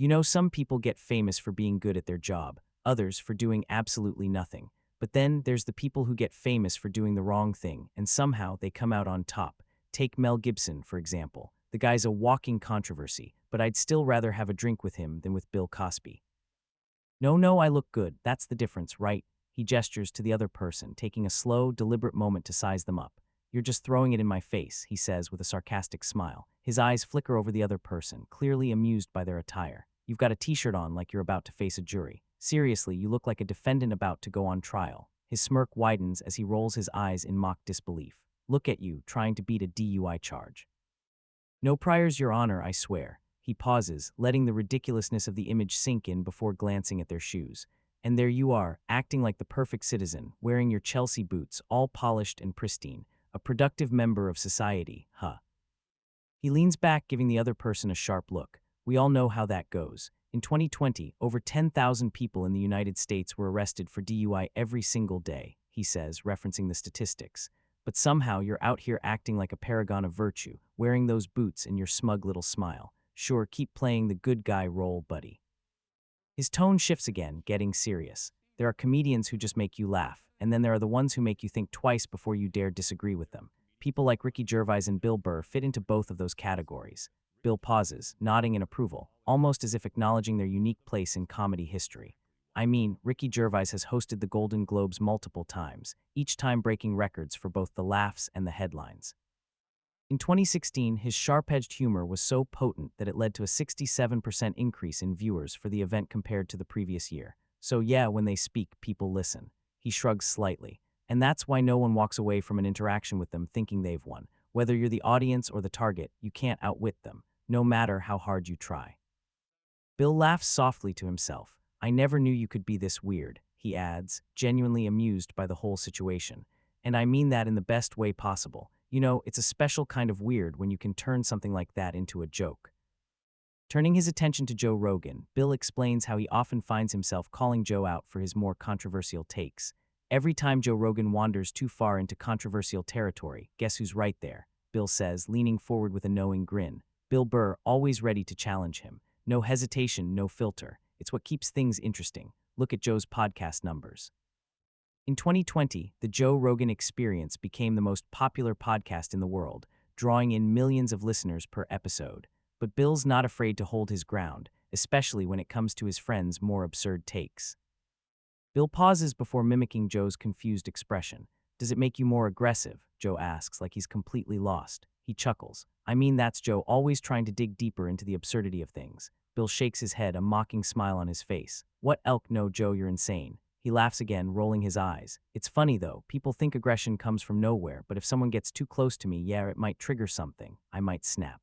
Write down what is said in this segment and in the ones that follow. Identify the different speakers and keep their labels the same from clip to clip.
Speaker 1: You know, some people get famous for being good at their job, others for doing absolutely nothing. But then there's the people who get famous for doing the wrong thing, and somehow they come out on top. Take Mel Gibson, for example. The guy's a walking controversy, but I'd still rather have a drink with him than with Bill Cosby. No, no, I look good. That's the difference, right? He gestures to the other person, taking a slow, deliberate moment to size them up. You're just throwing it in my face, he says with a sarcastic smile. His eyes flicker over the other person, clearly amused by their attire. You've got a t-shirt on like you're about to face a jury. Seriously, you look like a defendant about to go on trial. His smirk widens as he rolls his eyes in mock disbelief. Look at you, trying to beat a DUI charge. No priors, Your Honor, I swear. He pauses, letting the ridiculousness of the image sink in before glancing at their shoes. And there you are, acting like the perfect citizen, wearing your Chelsea boots, all polished and pristine. A productive member of society, huh? He leans back, giving the other person a sharp look. We all know how that goes. In 2020, over 10,000 people in the United States were arrested for DUI every single day, he says, referencing the statistics. But somehow you're out here acting like a paragon of virtue, wearing those boots and your smug little smile. Sure, keep playing the good guy role, buddy. His tone shifts again, getting serious. There are comedians who just make you laugh, and then there are the ones who make you think twice before you dare disagree with them. People like Ricky Gervais and Bill Burr fit into both of those categories. Bill pauses, nodding in approval, almost as if acknowledging their unique place in comedy history. I mean, Ricky Gervais has hosted the Golden Globes multiple times, each time breaking records for both the laughs and the headlines. In 2016, his sharp-edged humor was so potent that it led to a 67% increase in viewers for the event compared to the previous year. So yeah, when they speak, people listen. He shrugs slightly. And that's why no one walks away from an interaction with them thinking they've won. Whether you're the audience or the target, you can't outwit them, no matter how hard you try. Bill laughs softly to himself. I never knew you could be this weird, he adds, genuinely amused by the whole situation. And I mean that in the best way possible. You know, it's a special kind of weird when you can turn something like that into a joke. Turning his attention to Joe Rogan, Bill explains how he often finds himself calling Joe out for his more controversial takes. Every time Joe Rogan wanders too far into controversial territory, guess who's right there? Bill says, leaning forward with a knowing grin. Bill Burr, always ready to challenge him. No hesitation, no filter. It's what keeps things interesting. Look at Joe's podcast numbers. In 2020, the Joe Rogan Experience became the most popular podcast in the world, drawing in millions of listeners per episode. But Bill's not afraid to hold his ground, especially when it comes to his friends' more absurd takes. Bill pauses before mimicking Joe's confused expression. Does it make you more aggressive? Joe asks, like he's completely lost. He chuckles. I mean, that's Joe always trying to dig deeper into the absurdity of things. Bill shakes his head, a mocking smile on his face. What elk? No, Joe, you're insane. He laughs again, rolling his eyes. It's funny though, people think aggression comes from nowhere, but if someone gets too close to me, yeah, it might trigger something. I might snap.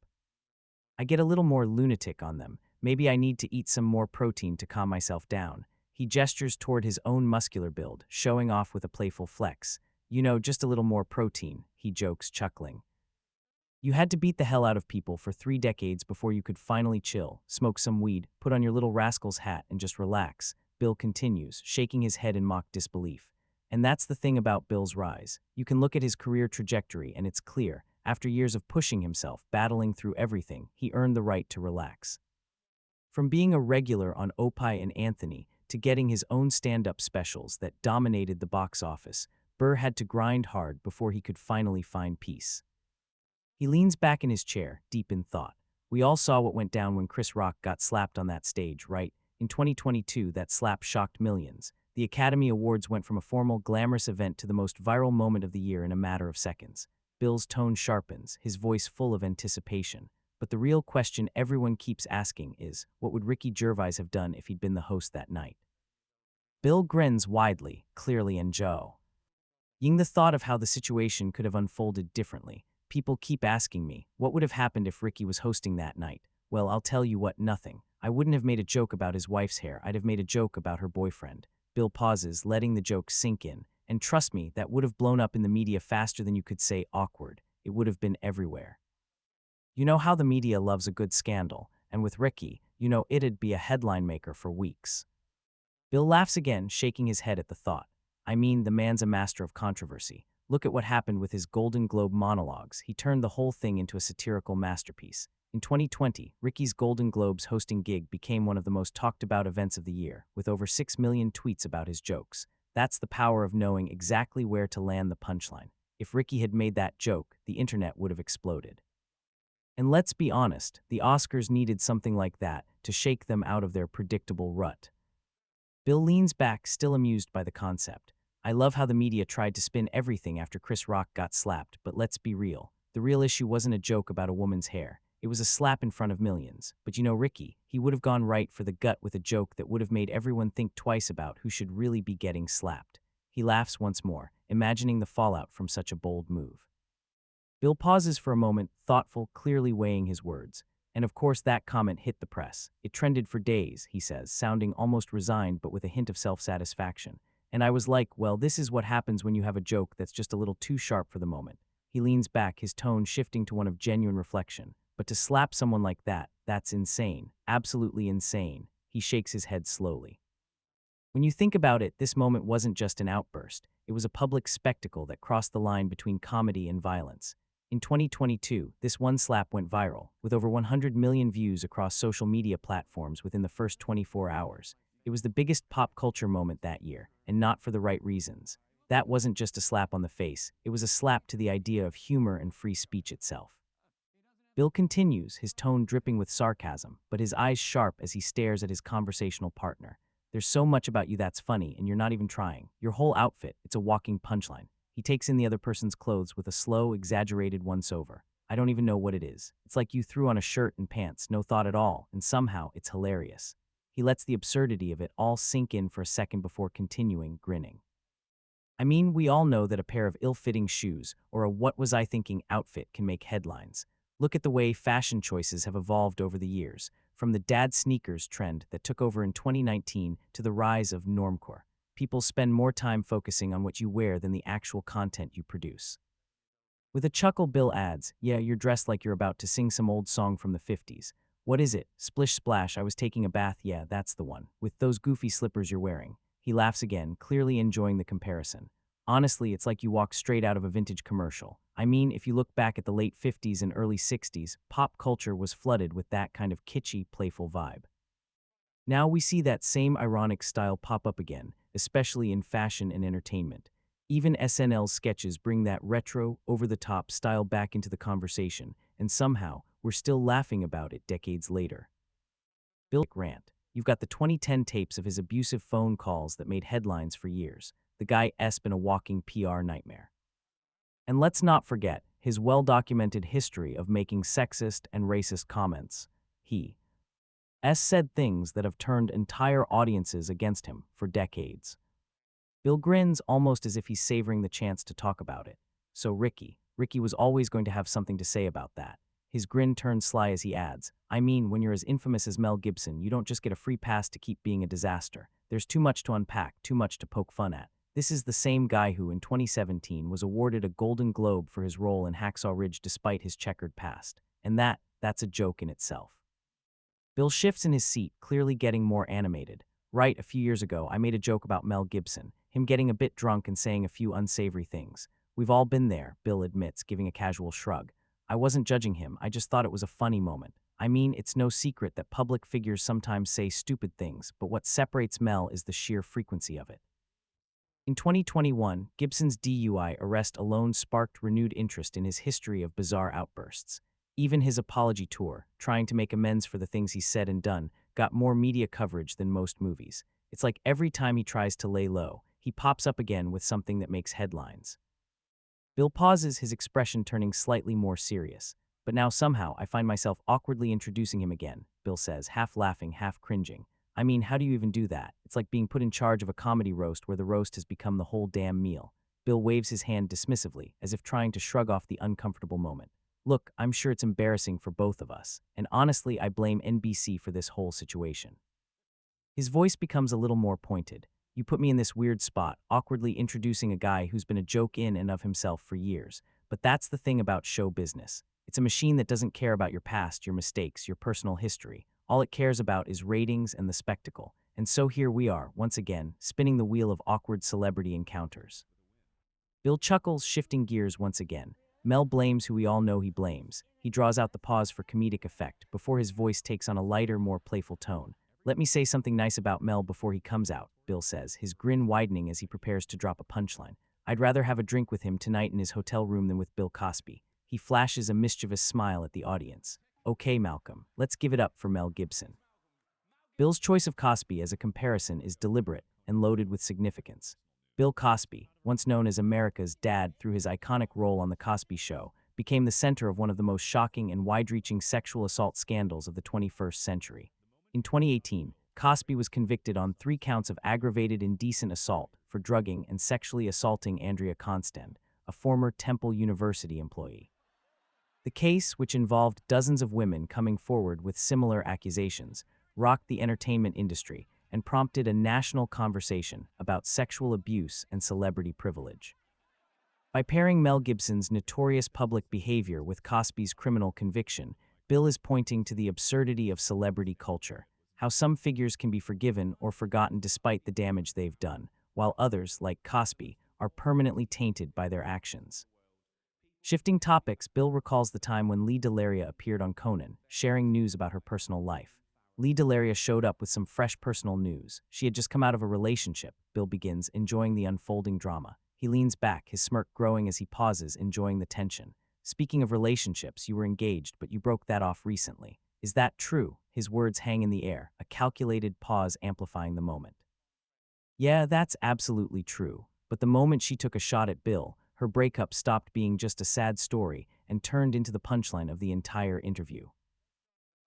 Speaker 1: I get a little more lunatic on them. Maybe I need to eat some more protein to calm myself down. He gestures toward his own muscular build, showing off with a playful flex. You know, just a little more protein, he jokes, chuckling. You had to beat the hell out of people for 3 decades before you could finally chill, smoke some weed, put on your little rascal's hat, and just relax. Bill continues, shaking his head in mock disbelief. And that's the thing about Bill's rise. You can look at his career trajectory and it's clear, after years of pushing himself, battling through everything, he earned the right to relax. From being a regular on Opie and Anthony to getting his own stand-up specials that dominated the box office, Burr had to grind hard before he could finally find peace. He leans back in his chair, deep in thought. We all saw what went down when Chris Rock got slapped on that stage, right? In 2022, that slap shocked millions. The Academy Awards went from a formal, glamorous event to the most viral moment of the year in a matter of seconds. Bill's tone sharpens, his voice full of anticipation. But the real question everyone keeps asking is, what would Ricky Gervais have done if he'd been the host that night? Bill grins widely, clearly in Joe. Ying the thought of how the situation could have unfolded differently. People keep asking me, what would have happened if Ricky was hosting that night? Well, I'll tell you what, nothing. I wouldn't have made a joke about his wife's hair, I'd have made a joke about her boyfriend. Bill pauses, letting the joke sink in. And trust me, that would have blown up in the media faster than you could say awkward. It would have been everywhere. You know how the media loves a good scandal, and with Ricky, you know it'd be a headline maker for weeks. Bill laughs again, shaking his head at the thought. I mean, the man's a master of controversy. Look at what happened with his Golden Globe monologues. He turned the whole thing into a satirical masterpiece. In 2020, Ricky's Golden Globes hosting gig became one of the most talked about events of the year, with over 6 million tweets about his jokes. That's the power of knowing exactly where to land the punchline. If Ricky had made that joke, the internet would have exploded. And let's be honest, the Oscars needed something like that to shake them out of their predictable rut. Bill leans back, still amused by the concept. I love how the media tried to spin everything after Chris Rock got slapped, but let's be real. The real issue wasn't a joke about a woman's hair. It was a slap in front of millions. But you know Ricky, he would have gone right for the gut with a joke that would have made everyone think twice about who should really be getting slapped. He laughs once more, imagining the fallout from such a bold move. Bill pauses for a moment, thoughtful, clearly weighing his words. And of course that comment hit the press. It trended for days, he says, sounding almost resigned but with a hint of self-satisfaction. And I was like, well, this is what happens when you have a joke that's just a little too sharp for the moment. He leans back, his tone shifting to one of genuine reflection. But to slap someone like that, that's insane. Absolutely insane. He shakes his head slowly. When you think about it, this moment wasn't just an outburst. It was a public spectacle that crossed the line between comedy and violence. In 2022, this one slap went viral, with over 100 million views across social media platforms within the first 24 hours. It was the biggest pop culture moment that year, and not for the right reasons. That wasn't just a slap on the face, it was a slap to the idea of humor and free speech itself. Bill continues, his tone dripping with sarcasm, but his eyes sharp as he stares at his conversational partner. There's so much about you that's funny, and you're not even trying. Your whole outfit, it's a walking punchline. He takes in the other person's clothes with a slow, exaggerated once-over. I don't even know what it is. It's like you threw on a shirt and pants, no thought at all, and somehow it's hilarious. He lets the absurdity of it all sink in for a second before continuing, grinning. I mean, we all know that a pair of ill-fitting shoes or a what was I thinking outfit can make headlines. Look at the way fashion choices have evolved over the years, from the dad sneakers trend that took over in 2019 to the rise of normcore. People spend more time focusing on what you wear than the actual content you produce. With a chuckle, Bill adds, yeah, you're dressed like you're about to sing some old song from the 50s. What is it? Splish splash, I was taking a bath, yeah, that's the one. With those goofy slippers you're wearing. He laughs again, clearly enjoying the comparison. Honestly, it's like you walk straight out of a vintage commercial. I mean, if you look back at the late 50s and early 60s, pop culture was flooded with that kind of kitschy, playful vibe. Now we see that same ironic style pop up again, especially in fashion and entertainment. Even SNL's sketches bring that retro, over-the-top style back into the conversation, and somehow, we're still laughing about it decades later. Bill rant. You've got the 2010 tapes of his abusive phone calls that made headlines for years. The guy's been a walking PR nightmare. And let's not forget his well-documented history of making sexist and racist comments. He said things that have turned entire audiences against him for decades. Bill grins almost as if he's savoring the chance to talk about it. So Ricky was always going to have something to say about that. His grin turns sly as he adds, I mean, when you're as infamous as Mel Gibson, you don't just get a free pass to keep being a disaster. There's too much to unpack, too much to poke fun at. This is the same guy who, in 2017, was awarded a Golden Globe for his role in Hacksaw Ridge despite his checkered past. And that's a joke in itself. Bill shifts in his seat, clearly getting more animated. Right, a few years ago, I made a joke about Mel Gibson, him getting a bit drunk and saying a few unsavory things. We've all been there, Bill admits, giving a casual shrug. I wasn't judging him, I just thought it was a funny moment. I mean, it's no secret that public figures sometimes say stupid things, but what separates Mel is the sheer frequency of it. In 2021, Gibson's DUI arrest alone sparked renewed interest in his history of bizarre outbursts. Even his apology tour, trying to make amends for the things he said and done, got more media coverage than most movies. It's like every time he tries to lay low, he pops up again with something that makes headlines. Bill pauses, his expression turning slightly more serious. But now somehow I find myself awkwardly introducing him again, Bill says, half laughing, half cringing. I mean, how do you even do that? It's like being put in charge of a comedy roast where the roast has become the whole damn meal. Bill waves his hand dismissively, as if trying to shrug off the uncomfortable moment. Look, I'm sure it's embarrassing for both of us, and honestly, I blame NBC for this whole situation. His voice becomes a little more pointed. You put me in this weird spot, awkwardly introducing a guy who's been a joke in and of himself for years. But that's the thing about show business. It's a machine that doesn't care about your past, your mistakes, your personal history. All it cares about is ratings and the spectacle. And so here we are, once again, spinning the wheel of awkward celebrity encounters. Bill chuckles, shifting gears once again. Mel blames who we all know he blames. He draws out the pause for comedic effect before his voice takes on a lighter, more playful tone. Let me say something nice about Mel before he comes out, Bill says, his grin widening as he prepares to drop a punchline. I'd rather have a drink with him tonight in his hotel room than with Bill Cosby. He flashes a mischievous smile at the audience. Okay, Malcolm, let's give it up for Mel Gibson. Bill's choice of Cosby as a comparison is deliberate and loaded with significance. Bill Cosby, once known as America's dad through his iconic role on The Cosby Show, became the center of one of the most shocking and wide-reaching sexual assault scandals of the 21st century. In 2018, Cosby was convicted on 3 counts of aggravated indecent assault for drugging and sexually assaulting Andrea Constand, a former Temple University employee. The case, which involved dozens of women coming forward with similar accusations, rocked the entertainment industry and prompted a national conversation about sexual abuse and celebrity privilege. By pairing Mel Gibson's notorious public behavior with Cosby's criminal conviction, Bill is pointing to the absurdity of celebrity culture, how some figures can be forgiven or forgotten despite the damage they've done, while others, like Cosby, are permanently tainted by their actions. Shifting topics, Bill recalls the time when Lee Delaria appeared on Conan, sharing news about her personal life. Lee Delaria showed up with some fresh personal news. She had just come out of a relationship, Bill begins, enjoying the unfolding drama. He leans back, his smirk growing as he pauses, enjoying the tension. Speaking of relationships, you were engaged, but you broke that off recently. Is that true? His words hang in the air, a calculated pause amplifying the moment. Yeah, that's absolutely true. But the moment she took a shot at Bill, her breakup stopped being just a sad story and turned into the punchline of the entire interview.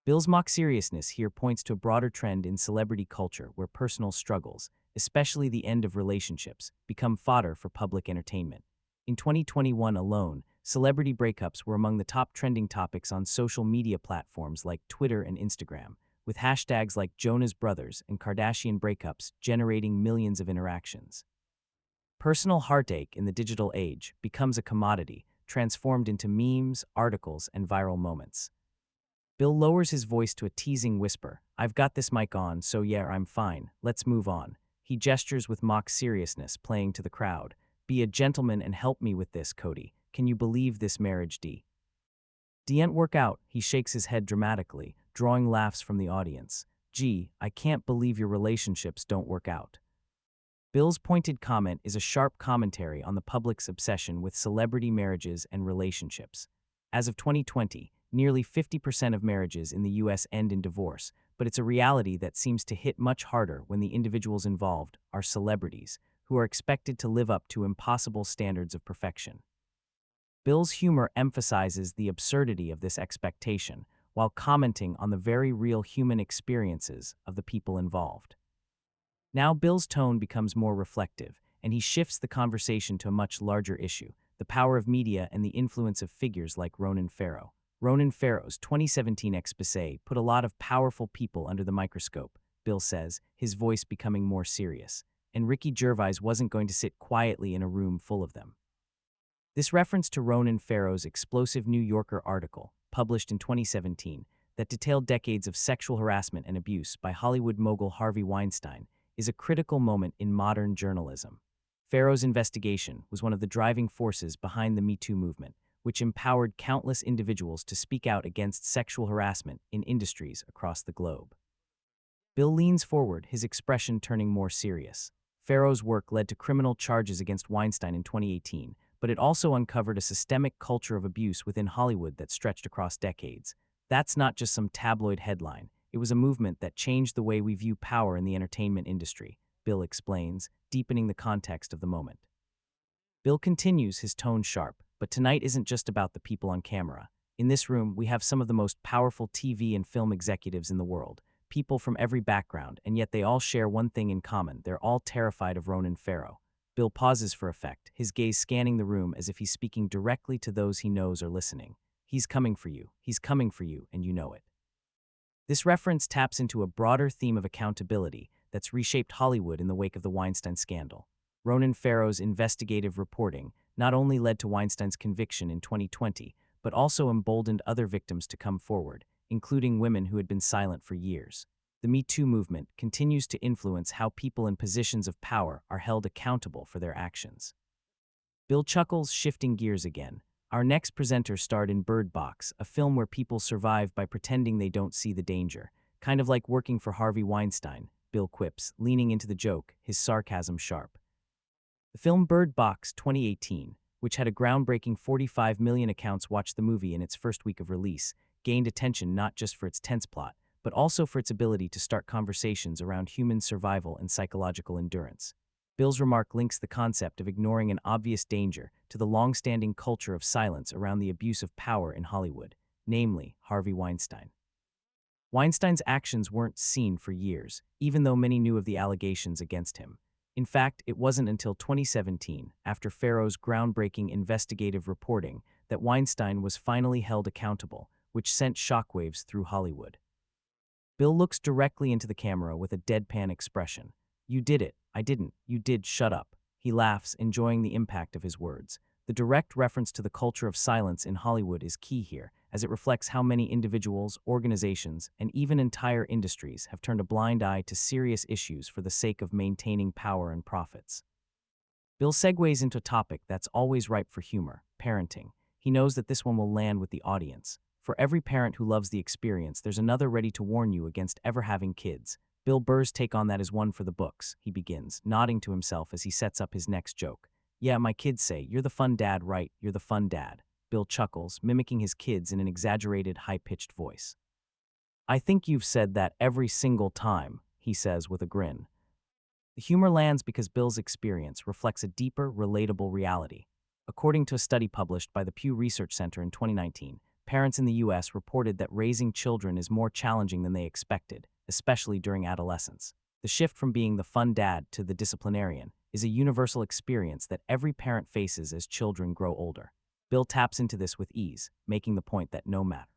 Speaker 1: Bill's mock seriousness here points to a broader trend in celebrity culture where personal struggles, especially the end of relationships, become fodder for public entertainment. In 2021 alone, celebrity breakups were among the top trending topics on social media platforms like Twitter and Instagram, with hashtags like Jonas Brothers and Kardashian breakups generating millions of interactions. Personal heartache in the digital age becomes a commodity, transformed into memes, articles, and viral moments. Bill lowers his voice to a teasing whisper. I've got this mic on, so yeah, I'm fine. Let's move on. He gestures with mock seriousness, playing to the crowd. Be a gentleman and help me with this, Cody. Can you believe this marriage, D? D'ain't work out, he shakes his head dramatically, drawing laughs from the audience. Gee, I can't believe your relationships don't work out. Bill's pointed comment is a sharp commentary on the public's obsession with celebrity marriages and relationships. As of 2020, nearly 50% of marriages in the U.S. end in divorce, but it's a reality that seems to hit much harder when the individuals involved are celebrities, who are expected to live up to impossible standards of perfection. Bill's humor emphasizes the absurdity of this expectation, while commenting on the very real human experiences of the people involved. Now Bill's tone becomes more reflective, and he shifts the conversation to a much larger issue, the power of media and the influence of figures like Ronan Farrow. Ronan Farrow's 2017 exposé put a lot of powerful people under the microscope, Bill says, his voice becoming more serious, and Ricky Gervais wasn't going to sit quietly in a room full of them. This reference to Ronan Farrow's explosive New Yorker article, published in 2017, that detailed decades of sexual harassment and abuse by Hollywood mogul Harvey Weinstein, is a critical moment in modern journalism. Farrow's investigation was one of the driving forces behind the MeToo movement, which empowered countless individuals to speak out against sexual harassment in industries across the globe. Bill leans forward, his expression turning more serious. Farrow's work led to criminal charges against Weinstein in 2018, but it also uncovered a systemic culture of abuse within Hollywood that stretched across decades. That's not just some tabloid headline. It was a movement that changed the way we view power in the entertainment industry, Bill explains, deepening the context of the moment. Bill continues, his tone sharp, but tonight isn't just about the people on camera. In this room, we have some of the most powerful TV and film executives in the world, people from every background, and yet they all share one thing in common. They're all terrified of Ronan Farrow. Bill pauses for effect, his gaze scanning the room as if he's speaking directly to those he knows are listening. He's coming for you, and you know it. This reference taps into a broader theme of accountability that's reshaped Hollywood in the wake of the Weinstein scandal. Ronan Farrow's investigative reporting not only led to Weinstein's conviction in 2020, but also emboldened other victims to come forward, including women who had been silent for years. The MeToo movement continues to influence how people in positions of power are held accountable for their actions. Bill chuckles, shifting gears again. Our next presenter starred in Bird Box, a film where people survive by pretending they don't see the danger. Kind of like working for Harvey Weinstein, Bill quips, leaning into the joke, his sarcasm sharp. The film Bird Box 2018, which had a groundbreaking 45 million accounts watch the movie in its first week of release, gained attention not just for its tense plot, but also for its ability to start conversations around human survival and psychological endurance. Bill's remark links the concept of ignoring an obvious danger to the long-standing culture of silence around the abuse of power in Hollywood, namely Harvey Weinstein. Weinstein's actions weren't seen for years, even though many knew of the allegations against him. In fact, it wasn't until 2017, after Farrow's groundbreaking investigative reporting, that Weinstein was finally held accountable, which sent shockwaves through Hollywood. Bill looks directly into the camera with a deadpan expression. "You did it. I didn't. You did. Shut up." He laughs, enjoying the impact of his words. The direct reference to the culture of silence in Hollywood is key here, as it reflects how many individuals, organizations, and even entire industries have turned a blind eye to serious issues for the sake of maintaining power and profits. Bill segues into a topic that's always ripe for humor: parenting. He knows that this one will land with the audience. For every parent who loves the experience, there's another ready to warn you against ever having kids. Bill Burr's take on that is one for the books, he begins, nodding to himself as he sets up his next joke. "Yeah, my kids say, 'You're the fun dad, right? You're the fun dad.'" Bill chuckles, mimicking his kids in an exaggerated, high-pitched voice. "I think you've said that every single time," he says with a grin. The humor lands because Bill's experience reflects a deeper, relatable reality. According to a study published by the Pew Research Center in 2019, parents in the U.S. reported that raising children is more challenging than they expected, especially during adolescence. The shift from being the fun dad to the disciplinarian is a universal experience that every parent faces as children grow older. Bill taps into this with ease, making the point that no matter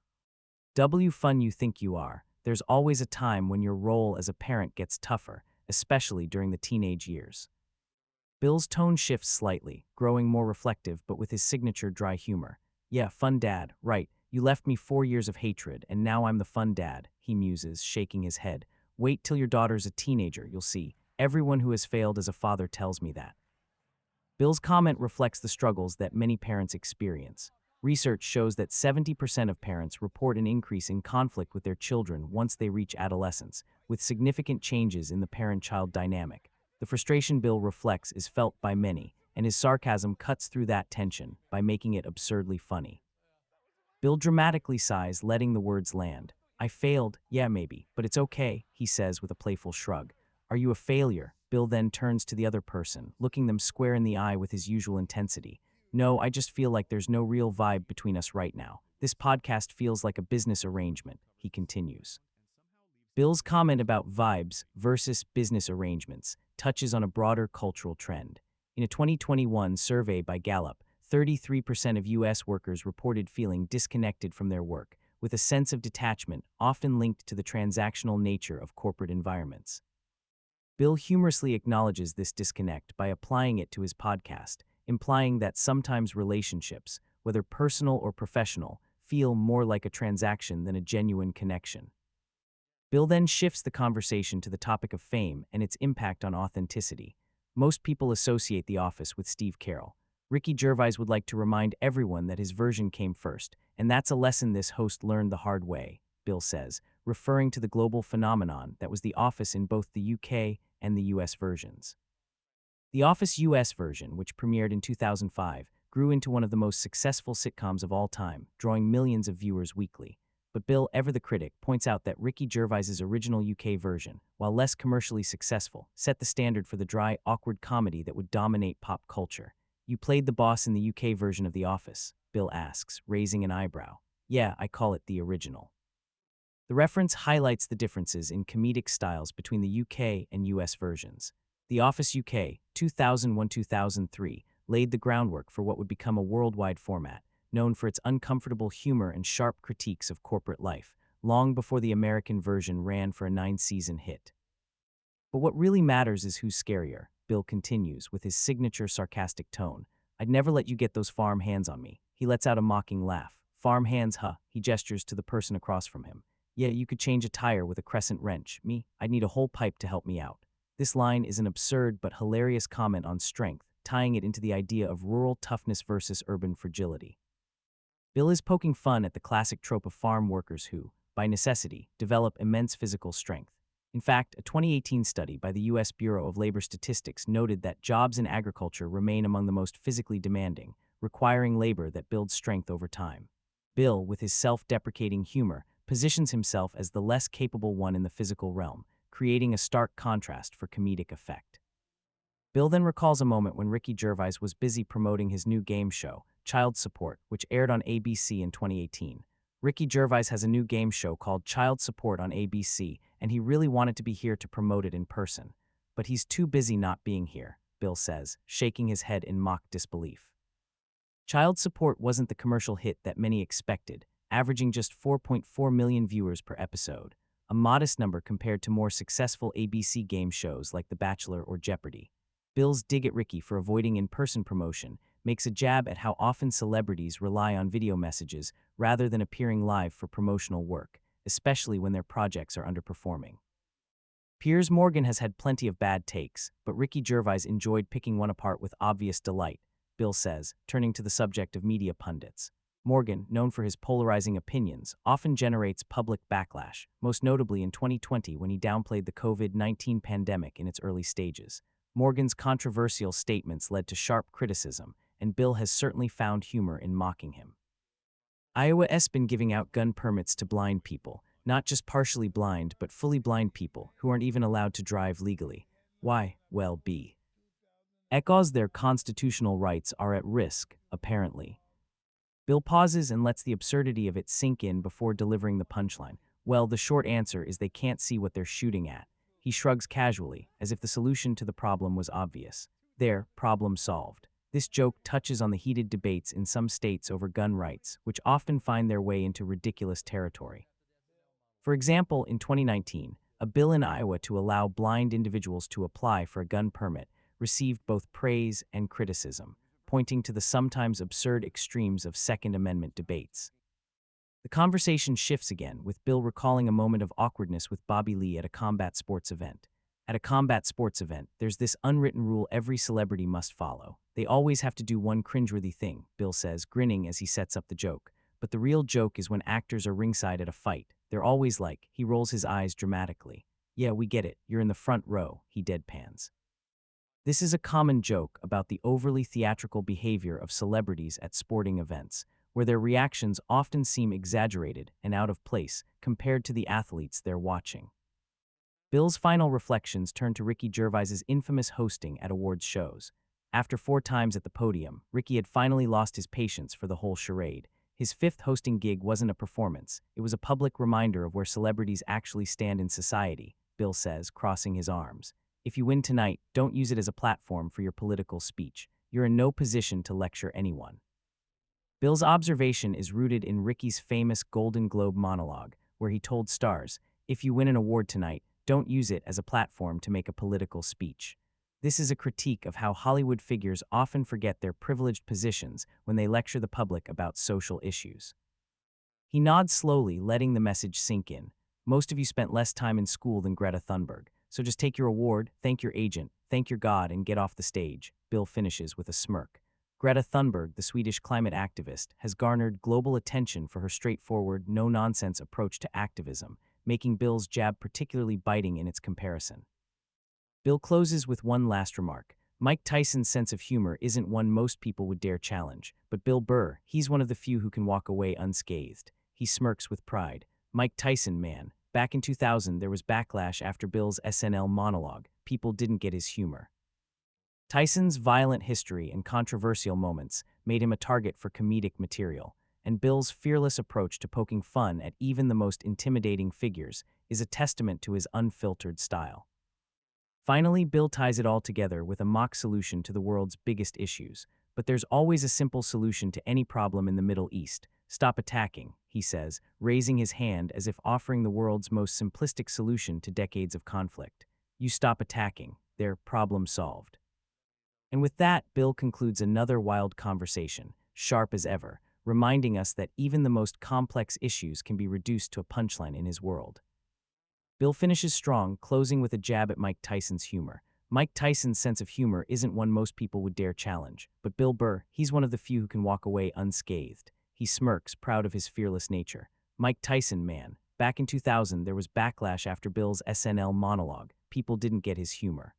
Speaker 1: how fun you think you are, there's always a time when your role as a parent gets tougher, especially during the teenage years. Bill's tone shifts slightly, growing more reflective but with his signature dry humor. "Yeah, fun dad, right. You left me 4 years of hatred, and now I'm the fun dad," he muses, shaking his head. "Wait till your daughter's a teenager, you'll see. Everyone who has failed as a father tells me that." Bill's comment reflects the struggles that many parents experience. Research shows that 70% of parents report an increase in conflict with their children once they reach adolescence, with significant changes in the parent-child dynamic. The frustration Bill reflects is felt by many, and his sarcasm cuts through that tension by making it absurdly funny. Bill dramatically sighs, letting the words land. "I failed, yeah maybe, but it's okay," he says with a playful shrug. "Are you a failure?" Bill then turns to the other person, looking them square in the eye with his usual intensity. "No, I just feel like there's no real vibe between us right now. This podcast feels like a business arrangement," he continues. Bill's comment about vibes versus business arrangements touches on a broader cultural trend. In a 2021 survey by Gallup, 33% of U.S. workers reported feeling disconnected from their work, with a sense of detachment often linked to the transactional nature of corporate environments. Bill humorously acknowledges this disconnect by applying it to his podcast, implying that sometimes relationships, whether personal or professional, feel more like a transaction than a genuine connection. Bill then shifts the conversation to the topic of fame and its impact on authenticity. Most people associate The Office with Steve Carell. Ricky Gervais would like to remind everyone that his version came first, and that's a lesson this host learned the hard way, Bill says, referring to the global phenomenon that was The Office in both the UK and the US versions. The Office US version, which premiered in 2005, grew into one of the most successful sitcoms of all time, drawing millions of viewers weekly. But Bill, ever the critic, points out that Ricky Gervais's original UK version, while less commercially successful, set the standard for the dry, awkward comedy that would dominate pop culture. "You played the boss in the UK version of The Office?" Bill asks, raising an eyebrow. "Yeah, I call it the original." The reference highlights the differences in comedic styles between the UK and US versions. The Office UK, 2001-2003, laid the groundwork for what would become a worldwide format, known for its uncomfortable humor and sharp critiques of corporate life, long before the American version ran for a 9-season hit. But what really matters is who's scarier, Bill continues with his signature sarcastic tone. "I'd never let you get those farm hands on me." He lets out a mocking laugh. "Farm hands, huh?" He gestures to the person across from him. "Yeah, you could change a tire with a crescent wrench. Me, I'd need a whole pipe to help me out." This line is an absurd but hilarious comment on strength, tying it into the idea of rural toughness versus urban fragility. Bill is poking fun at the classic trope of farm workers who, by necessity, develop immense physical strength. In fact, a 2018 study by the U.S. Bureau of Labor Statistics noted that jobs in agriculture remain among the most physically demanding, requiring labor that builds strength over time. Bill, with his self-deprecating humor, positions himself as the less capable one in the physical realm, creating a stark contrast for comedic effect. Bill then recalls a moment when Ricky Gervais was busy promoting his new game show, Child Support, which aired on ABC in 2018. Ricky Gervais has a new game show called Child Support on ABC, and he really wanted to be here to promote it in person. But he's too busy not being here, Bill says, shaking his head in mock disbelief. Child Support wasn't the commercial hit that many expected, averaging just 4.4 million viewers per episode, a modest number compared to more successful ABC game shows like The Bachelor or Jeopardy! Bill's dig at Ricky for avoiding in-person promotion makes a jab at how often celebrities rely on video messages rather than appearing live for promotional work, especially when their projects are underperforming. Piers Morgan has had plenty of bad takes, but Ricky Gervais enjoyed picking one apart with obvious delight, Bill says, turning to the subject of media pundits. Morgan, known for his polarizing opinions, often generates public backlash, most notably in 2020 when he downplayed the COVID-19 pandemic in its early stages. Morgan's controversial statements led to sharp criticism, and Bill has certainly found humor in mocking him. Iowa's been giving out gun permits to blind people, not just partially blind but fully blind people who aren't even allowed to drive legally. Why? Well, because their constitutional rights are at risk, apparently. Bill pauses and lets the absurdity of it sink in before delivering the punchline. Well, the short answer is they can't see what they're shooting at. He shrugs casually, as if the solution to the problem was obvious. There, problem solved. This joke touches on the heated debates in some states over gun rights, which often find their way into ridiculous territory. For example, in 2019, a bill in Iowa to allow blind individuals to apply for a gun permit received both praise and criticism, pointing to the sometimes absurd extremes of Second Amendment debates. The conversation shifts again, with Bill recalling a moment of awkwardness with Bobby Lee at a combat sports event. At a combat sports event, there's this unwritten rule every celebrity must follow. They always have to do one cringeworthy thing, Bill says, grinning as he sets up the joke. But the real joke is when actors are ringside at a fight. They're always like, he rolls his eyes dramatically. Yeah, we get it, you're in the front row, he deadpans. This is a common joke about the overly theatrical behavior of celebrities at sporting events, where their reactions often seem exaggerated and out of place compared to the athletes they're watching. Bill's final reflections turn to Ricky Gervais's infamous hosting at awards shows. After 4 times at the podium, Ricky had finally lost his patience for the whole charade. His 5th hosting gig wasn't a performance, it was a public reminder of where celebrities actually stand in society, Bill says, crossing his arms. If you win tonight, don't use it as a platform for your political speech. You're in no position to lecture anyone. Bill's observation is rooted in Ricky's famous Golden Globe monologue, where he told stars, if you win an award tonight, don't use it as a platform to make a political speech. This is a critique of how Hollywood figures often forget their privileged positions when they lecture the public about social issues. He nods slowly, letting the message sink in. Most of you spent less time in school than Greta Thunberg, so just take your award, thank your agent, thank your God, and get off the stage, Bill finishes with a smirk. Greta Thunberg, the Swedish climate activist, has garnered global attention for her straightforward, no-nonsense approach to activism, making Bill's jab particularly biting in its comparison. Bill closes with one last remark. Mike Tyson's sense of humor isn't one most people would dare challenge, but Bill Burr, he's one of the few who can walk away unscathed. He smirks with pride. Mike Tyson, man. Back in 2000, there was backlash after Bill's SNL monologue. People didn't get his humor. Tyson's violent history and controversial moments made him a target for comedic material, and Bill's fearless approach to poking fun at even the most intimidating figures is a testament to his unfiltered style. Finally, Bill ties it all together with a mock solution to the world's biggest issues. But there's always a simple solution to any problem in the Middle East. Stop attacking, he says, raising his hand as if offering the world's most simplistic solution to decades of conflict. You stop attacking, they're problem solved. And with that, Bill concludes another wild conversation, sharp as ever, reminding us that even the most complex issues can be reduced to a punchline in his world. Bill finishes strong, closing with a jab at Mike Tyson's humor. Mike Tyson's sense of humor isn't one most people would dare challenge, but Bill Burr, he's one of the few who can walk away unscathed. He He smirks, proud of his fearless nature. Mike Tyson, man. Back in 2000, there was backlash after Bill's SNL monologue. People didn't get his humor.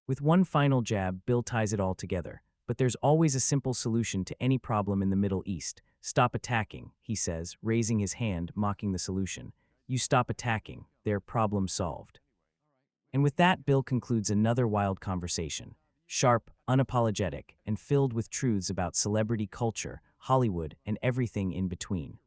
Speaker 1: With one final jab, Bill ties it all together. But there's always a simple solution to any problem in the Middle East. Stop attacking, he says, raising his hand, mocking the solution. You stop attacking, their problem solved. And with that, Bill concludes another wild conversation. Sharp, unapologetic, and filled with truths about celebrity culture, Hollywood, and everything in between.